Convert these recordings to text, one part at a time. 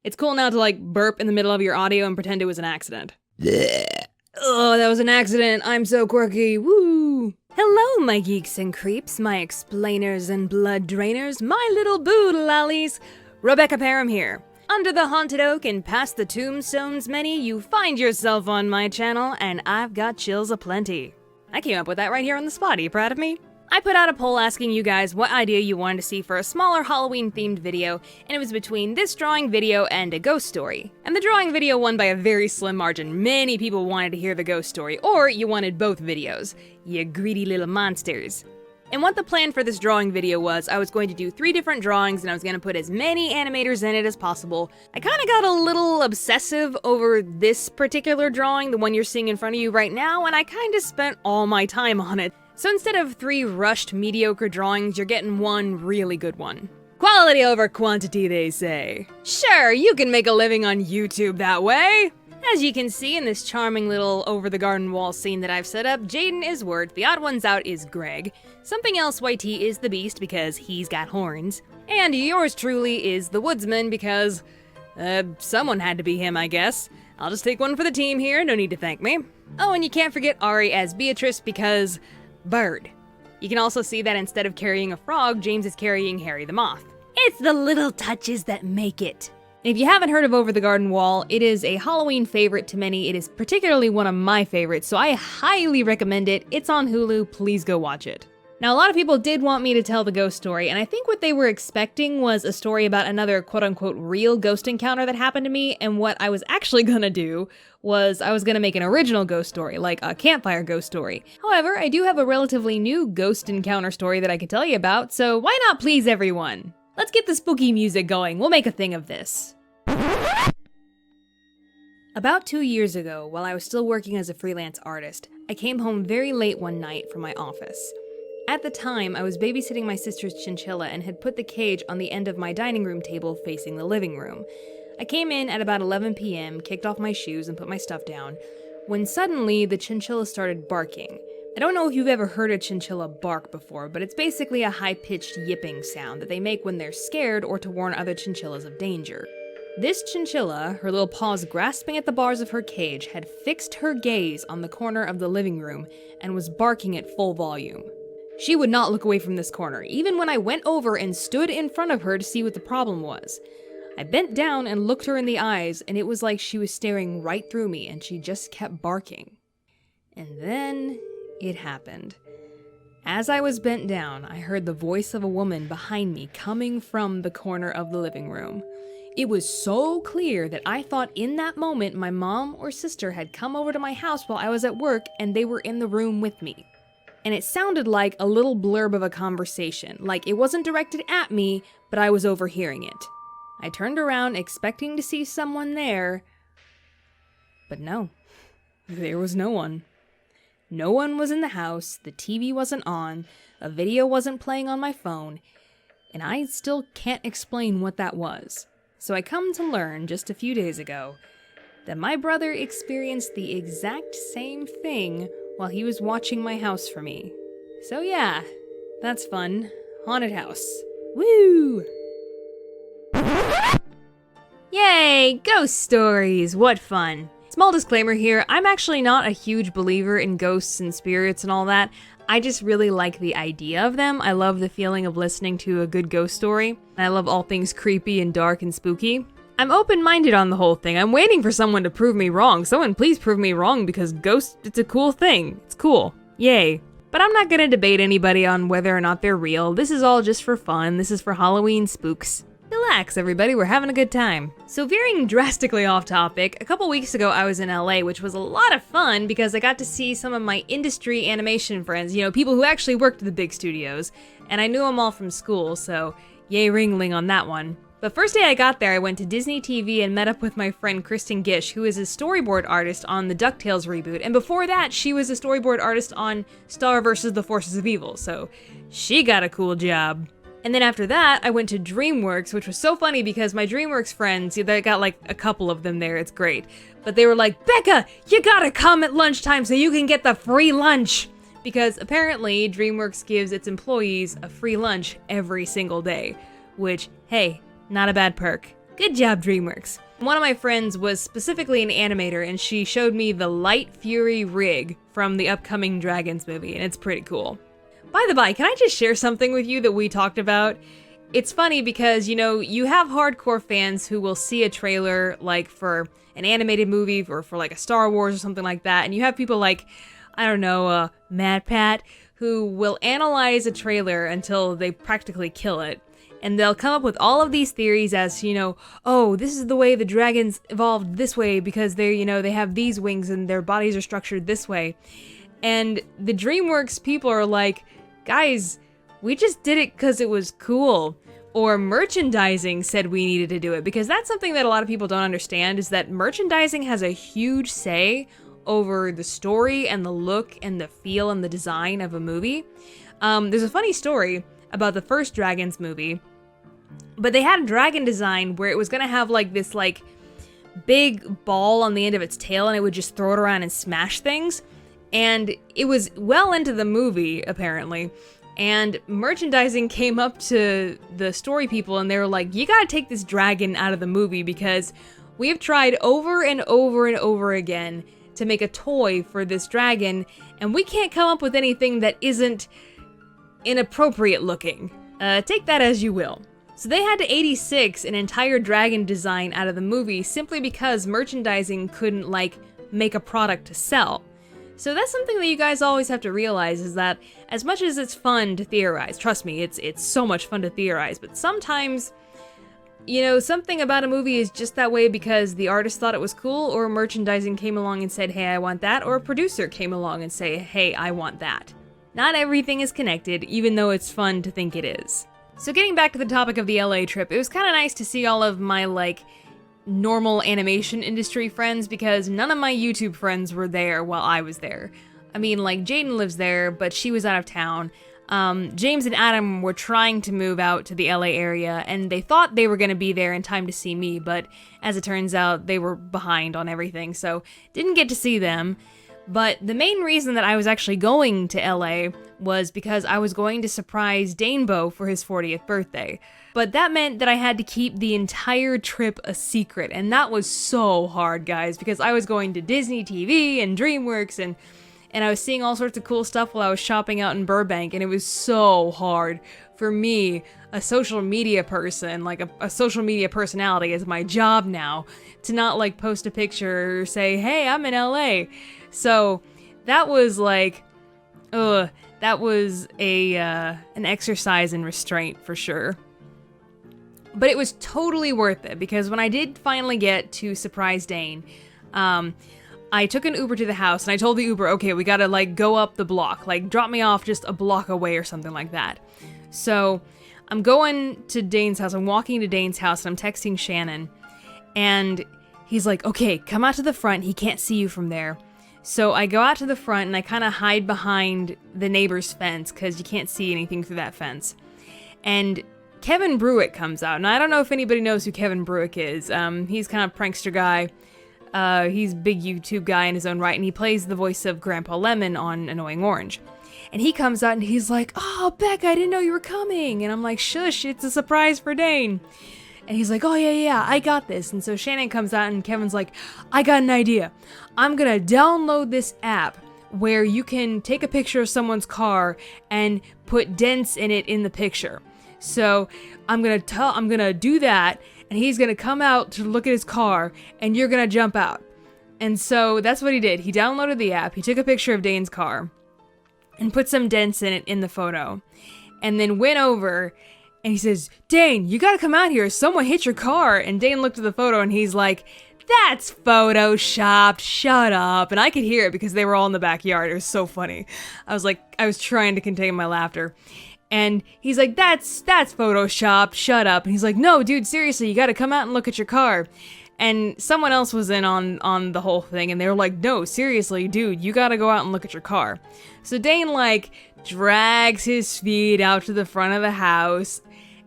It's cool now to, like, burp in the middle of your audio and pretend it was an accident. Oh, that was an accident. I'm so quirky. Woo! Hello, my geeks and creeps, my explainers and blood drainers, my little boodle-lollies. Rebecca Parham here. Under the haunted oak and past the tombstones many, you find yourself on my channel, and I've got chills aplenty. I came up with that right here on the spot. Are you proud of me? I put out a poll asking you guys what idea you wanted to see for a smaller Halloween-themed video, and it was between this drawing video and a ghost story. And the drawing video won by a very slim margin. Many people wanted to hear the ghost story, or you wanted both videos. You greedy little monsters. And what the plan for this drawing video was, I was going to do 3 different drawings and I was going to put as many animators in it as possible. I kind of got a little obsessive over this particular drawing, the one you're seeing in front of you right now, and I kind of spent all my time on it. So instead of 3 rushed, mediocre drawings, you're getting 1 really good one. Quality over quantity, they say. Sure, you can make a living on YouTube that way! As you can see in this charming little over-the-garden-wall scene that I've set up, Jaden is Wirt, the odd ones out is Greg, something else YT is the Beast because he's got horns, and yours truly is the Woodsman because, someone had to be him, I guess. I'll just take one for the team here, no need to thank me. Oh, and you can't forget Ari as Beatrice because... bird. You can also see that instead of carrying a frog, James is carrying Harry the Moth. It's the little touches that make it. If you haven't heard of Over the Garden Wall, it is a Halloween favorite to many. It is particularly one of my favorites, so I highly recommend it. It's on Hulu, please go watch it. Now, a lot of people did want me to tell the ghost story, and I think what they were expecting was a story about another quote-unquote real ghost encounter that happened to me, and what I was actually gonna do was I was gonna make an original ghost story, like a campfire ghost story. However, I do have a relatively new ghost encounter story that I can tell you about, so why not please everyone? Let's get the spooky music going, we'll make a thing of this. About 2 years ago, while I was still working as a freelance artist, I came home very late one night from my office. At the time, I was babysitting my sister's chinchilla and had put the cage on the end of my dining room table facing the living room. I came in at about 11 p.m., kicked off my shoes and put my stuff down, when suddenly the chinchilla started barking. I don't know if you've ever heard a chinchilla bark before, but it's basically a high-pitched yipping sound that they make when they're scared or to warn other chinchillas of danger. This chinchilla, her little paws grasping at the bars of her cage, had fixed her gaze on the corner of the living room and was barking at full volume. She would not look away from this corner, even when I went over and stood in front of her to see what the problem was. I bent down and looked her in the eyes, and it was like she was staring right through me, and she just kept barking. And then it happened. As I was bent down, I heard the voice of a woman behind me coming from the corner of the living room. It was so clear that I thought in that moment my mom or sister had come over to my house while I was at work and they were in the room with me. And it sounded like a little blurb of a conversation, like it wasn't directed at me, but I was overhearing it. I turned around expecting to see someone there, but no, there was no one. No one was in the house, the TV wasn't on, a video wasn't playing on my phone, and I still can't explain what that was. So I come to learn just a few days ago that my brother experienced the exact same thing while he was watching my house for me. So yeah, that's fun. Haunted house. Woo! Yay! Ghost stories! What fun! Small disclaimer here, I'm actually not a huge believer in ghosts and spirits and all that. I just really like the idea of them. I love the feeling of listening to a good ghost story. I love all things creepy and dark and spooky. I'm open-minded on the whole thing. I'm waiting for someone to prove me wrong. Someone please prove me wrong because ghosts, it's a cool thing. It's cool. Yay. But I'm not gonna debate anybody on whether or not they're real. This is all just for fun. This is for Halloween spooks. Relax, everybody, we're having a good time. So veering drastically off topic, a couple weeks ago I was in LA, which was a lot of fun because I got to see some of my industry animation friends, you know, people who actually worked at the big studios, and I knew them all from school, so yay Ringling on that one. But first day I got there, I went to Disney TV and met up with my friend Kristen Gish, who is a storyboard artist on the DuckTales reboot, and before that, she was a storyboard artist on Star vs. the Forces of Evil, so she got a cool job. And then after that, I went to DreamWorks, which was so funny because my DreamWorks friends, they got like a couple of them there, it's great. But they were like, Becca, you gotta come at lunchtime so you can get the free lunch! Because apparently DreamWorks gives its employees a free lunch every single day. Which, hey, not a bad perk. Good job, DreamWorks. One of my friends was specifically an animator, and she showed me the Light Fury rig from the upcoming Dragons movie, and it's pretty cool. By the by, can I just share something with you that we talked about? It's funny because, you know, you have hardcore fans who will see a trailer, like, for an animated movie or for, like, a Star Wars or something like that, and you have people like, I don't know, Mad Pat, who will analyze a trailer until they practically kill it. And they'll come up with all of these theories as, you know, oh, this is the way the dragons evolved this way because they're, you know, they have these wings and their bodies are structured this way. And the DreamWorks people are like, guys, we just did it because it was cool. Or merchandising said we needed to do it, because that's something that a lot of people don't understand, is that merchandising has a huge say over the story and the look and the feel and the design of a movie. There's a funny story about the first Dragons movie, but they had a dragon design where it was gonna have like this like big ball on the end of its tail, and it would just throw it around and smash things. And it was well into the movie, apparently. And merchandising came up to the story people and they were like, you gotta take this dragon out of the movie because we have tried over and over and over again to make a toy for this dragon, and we can't come up with anything that isn't inappropriate looking. Take that as you will. So they had to 86 an entire dragon design out of the movie simply because merchandising couldn't, like, make a product to sell. So that's something that you guys always have to realize, is that as much as it's fun to theorize, trust me, it's so much fun to theorize, but sometimes, you know, something about a movie is just that way because the artist thought it was cool, or merchandising came along and said, hey, I want that, or a producer came along and say, hey, I want that. Not everything is connected, even though it's fun to think it is. So getting back to the topic of the LA trip, it was kind of nice to see all of my, like, normal animation industry friends, because none of my YouTube friends were there while I was there. I mean, like, Jaden lives there, but she was out of town. James and Adam were trying to move out to the LA area, and they thought they were going to be there in time to see me, but as it turns out, they were behind on everything, so didn't get to see them. But the main reason that I was actually going to LA was because I was going to surprise Danebo for his 40th birthday. But that meant that I had to keep the entire trip a secret, and that was so hard, guys, because I was going to Disney TV and DreamWorks, and I was seeing all sorts of cool stuff while I was shopping out in Burbank, and it was so hard for me, a social media person, like a social media personality is my job now, to not, like, post a picture or say, hey, I'm in LA. So that was like, that was an exercise in restraint for sure. But it was totally worth it, because when I did finally get to surprise Dane, I took an Uber to the house, and I told the Uber, okay, we gotta, like, go up the block, like, drop me off just a block away or something like that. So I'm going to Dane's house, I'm walking to Dane's house, and I'm texting Shannon, and he's like, okay, come out to the front, he can't see you from there. So I go out to the front, and I kind of hide behind the neighbor's fence, because you can't see anything through that fence. And Kevin Bruick comes out, and I don't know if anybody knows who Kevin Bruick is. He's kind of prankster guy. He's a big YouTube guy in his own right, and he plays the voice of Grandpa Lemon on Annoying Orange. And he comes out, and he's like, oh, Beck, I didn't know you were coming. And I'm like, shush, it's a surprise for Dane. And he's like, oh, yeah, I got this. And so Shannon comes out, and Kevin's like, I got an idea. I'm gonna download this app where you can take a picture of someone's car and put dents in it in the picture. So I'm gonna do that, and he's gonna come out to look at his car, and you're gonna jump out. And so that's what he did. He downloaded the app, he took a picture of Dane's car, and put some dents in it in the photo, and then went over, and he says, Dane, you gotta come out here, someone hit your car. And Dane looked at the photo, and he's like, that's photoshopped, shut up. And I could hear it because they were all in the backyard. It was so funny. I was trying to contain my laughter. And he's like, that's photoshopped, shut up. And he's like, no, dude, seriously, you gotta come out and look at your car. And someone else was in on the whole thing, and they were like, no, seriously, dude, you gotta go out and look at your car. So Dane, like, drags his feet out to the front of the house,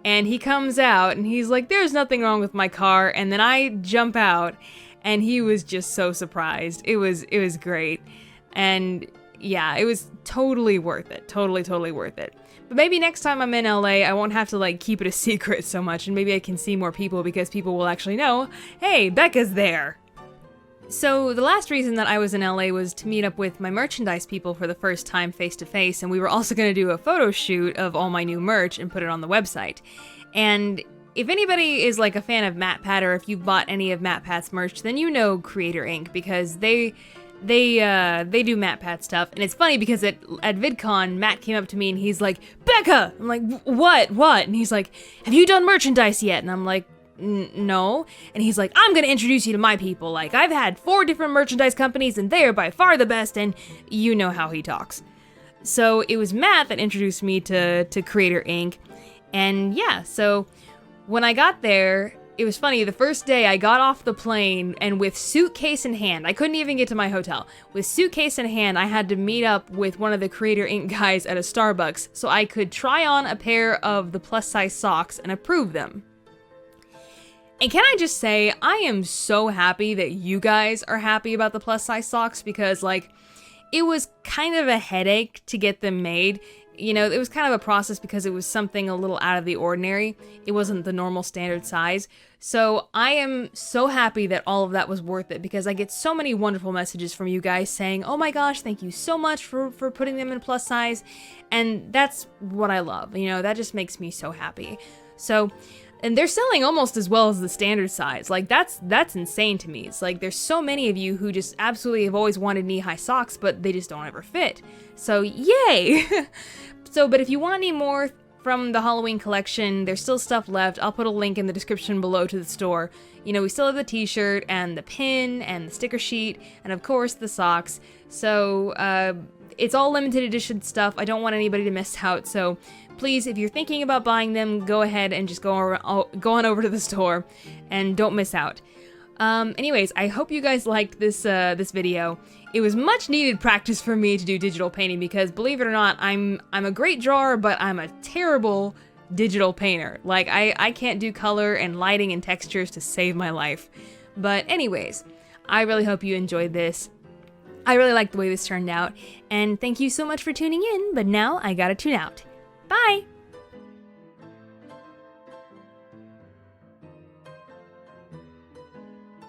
and he comes out, and he's like, there's nothing wrong with my car. And then I jump out, and he was just so surprised. It was great. And yeah, it was totally worth it. Totally worth it. But maybe next time I'm in LA, I won't have to like keep it a secret so much, and maybe I can see more people because people will actually know, hey, Becca's there. So the last reason that I was in LA was to meet up with my merchandise people for the first time face to face, and we were also going to do a photo shoot of all my new merch and put it on the website. And if anybody is like a fan of MatPat, or if you've bought any of MatPat's merch, then you know Creator Inc. because they do MatPat stuff. And it's funny because at VidCon, Matt came up to me and he's like, Becca! I'm like, what? And he's like, have you done merchandise yet? And I'm like, no. And he's like, I'm gonna introduce you to my people. Like, I've had 4 different merchandise companies and they are by far the best, and you know how he talks. So it was Matt that introduced me to Creator Inc. And yeah, so when I got there, it was funny, the first day I got off the plane and with suitcase in hand, I couldn't even get to my hotel. With suitcase in hand, I had to meet up with one of the Creator Inc. guys at a Starbucks so I could try on a pair of the plus size socks and approve them. And can I just say, I am so happy that you guys are happy about the plus size socks because like, it was kind of a headache to get them made. You know, it was kind of a process because it was something a little out of the ordinary. It wasn't the normal standard size. So I am so happy that all of that was worth it because I get so many wonderful messages from you guys saying, oh my gosh, thank you so much for putting them in plus size. And that's what I love. You know, that just makes me so happy. So, and they're selling almost as well as the standard size. Like, that's insane to me. It's like, there's so many of you who just absolutely have always wanted knee-high socks, but they just don't ever fit. So, yay! But if you want any more from the Halloween collection, there's still stuff left. I'll put a link in the description below to the store. You know, we still have the t-shirt, and the pin, and the sticker sheet, and of course, the socks. So, it's all limited edition stuff. I don't want anybody to miss out, so please, if you're thinking about buying them, go ahead and just go on over to the store and don't miss out. Anyways, I hope you guys liked this video. It was much needed practice for me to do digital painting because, believe it or not, I'm a great drawer, but I'm a terrible digital painter. Like, I can't do color and lighting and textures to save my life. But anyways, I really hope you enjoyed this. I really like the way this turned out, and thank you so much for tuning in, but now I gotta tune out. Bye!